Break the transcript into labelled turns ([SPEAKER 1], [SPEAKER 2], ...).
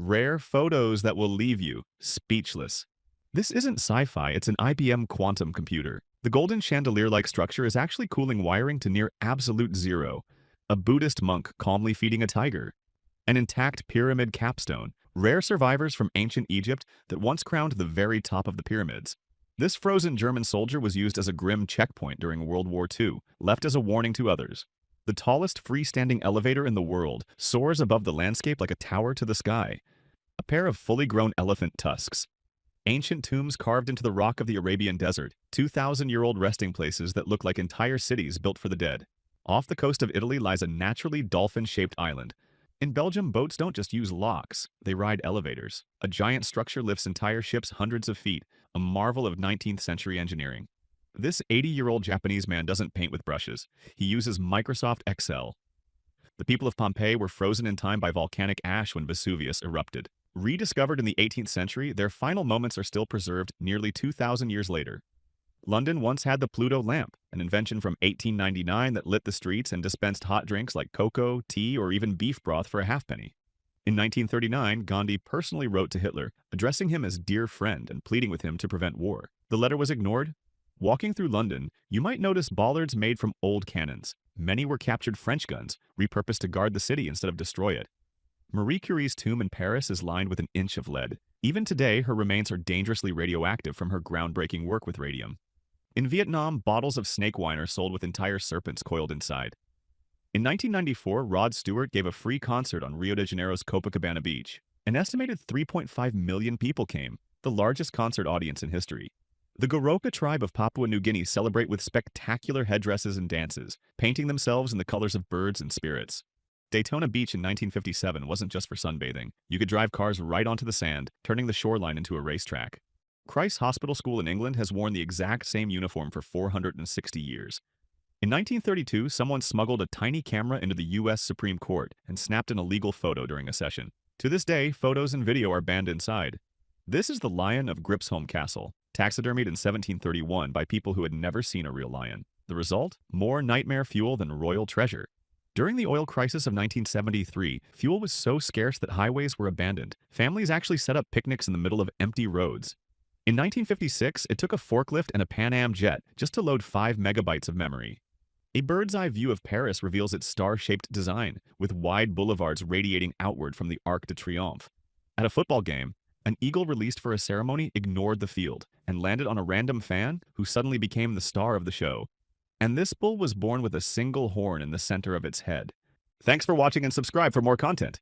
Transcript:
[SPEAKER 1] Rare photos that will leave you speechless. This isn't sci-fi, it's an IBM quantum computer. The golden chandelier-like structure is actually cooling wiring to near absolute zero. A Buddhist monk calmly feeding a tiger. An intact pyramid capstone, rare survivors from ancient Egypt that once crowned the very top of the pyramids. This frozen German soldier was used as a grim checkpoint during World War II, left as a warning to others. The tallest freestanding elevator in the world soars above the landscape like a tower to the sky. A pair of fully grown elephant tusks. Ancient tombs carved into the rock of the Arabian desert, 2,000-year-old resting places that look like entire cities built for the dead. Off the coast of Italy lies a naturally dolphin-shaped island. In Belgium, boats don't just use locks, they ride elevators. A giant structure lifts entire ships hundreds of feet, a marvel of 19th century engineering. This 80-year-old Japanese man doesn't paint with brushes. He uses Microsoft Excel. The people of Pompeii were frozen in time by volcanic ash when Vesuvius erupted. Rediscovered in the 18th century, their final moments are still preserved nearly 2,000 years later. London once had the Pluto lamp, an invention from 1899 that lit the streets and dispensed hot drinks like cocoa, tea, or even beef broth for a halfpenny. In 1939, Gandhi personally wrote to Hitler, addressing him as dear friend and pleading with him to prevent war. The letter was ignored. Walking through London, you might notice bollards made from old cannons. Many were captured French guns, repurposed to guard the city instead of destroy it. Marie Curie's tomb in Paris is lined with an inch of lead. Even today, her remains are dangerously radioactive from her groundbreaking work with radium. In Vietnam, bottles of snake wine are sold with entire serpents coiled inside. In 1994, Rod Stewart gave a free concert on Rio de Janeiro's Copacabana beach. An estimated 3.5 million people came, the largest concert audience in history. The Goroka tribe of Papua New Guinea celebrate with spectacular headdresses and dances, painting themselves in the colors of birds and spirits. Daytona Beach in 1957 wasn't just for sunbathing. You could drive cars right onto the sand, turning the shoreline into a racetrack. Christ's Hospital School in England has worn the exact same uniform for 460 years. In 1932, someone smuggled a tiny camera into the U.S. Supreme Court and snapped an illegal photo during a session. To this day, photos and video are banned inside. This is the lion of Gripsholm Castle, taxidermied in 1731 by people who had never seen a real lion. The result? More nightmare fuel than royal treasure. During the oil crisis of 1973, fuel was so scarce that highways were abandoned. Families actually set up picnics in the middle of empty roads. In 1956, it took a forklift and a Pan Am jet just to load 5 megabytes of memory. A bird's-eye view of Paris reveals its star-shaped design, with wide boulevards radiating outward from the Arc de Triomphe. At a football game, an eagle released for a ceremony ignored the field and landed on a random fan who suddenly became the star of the show. And this bull was born with a single horn in the center of its head. Thanks for watching and subscribe for more content.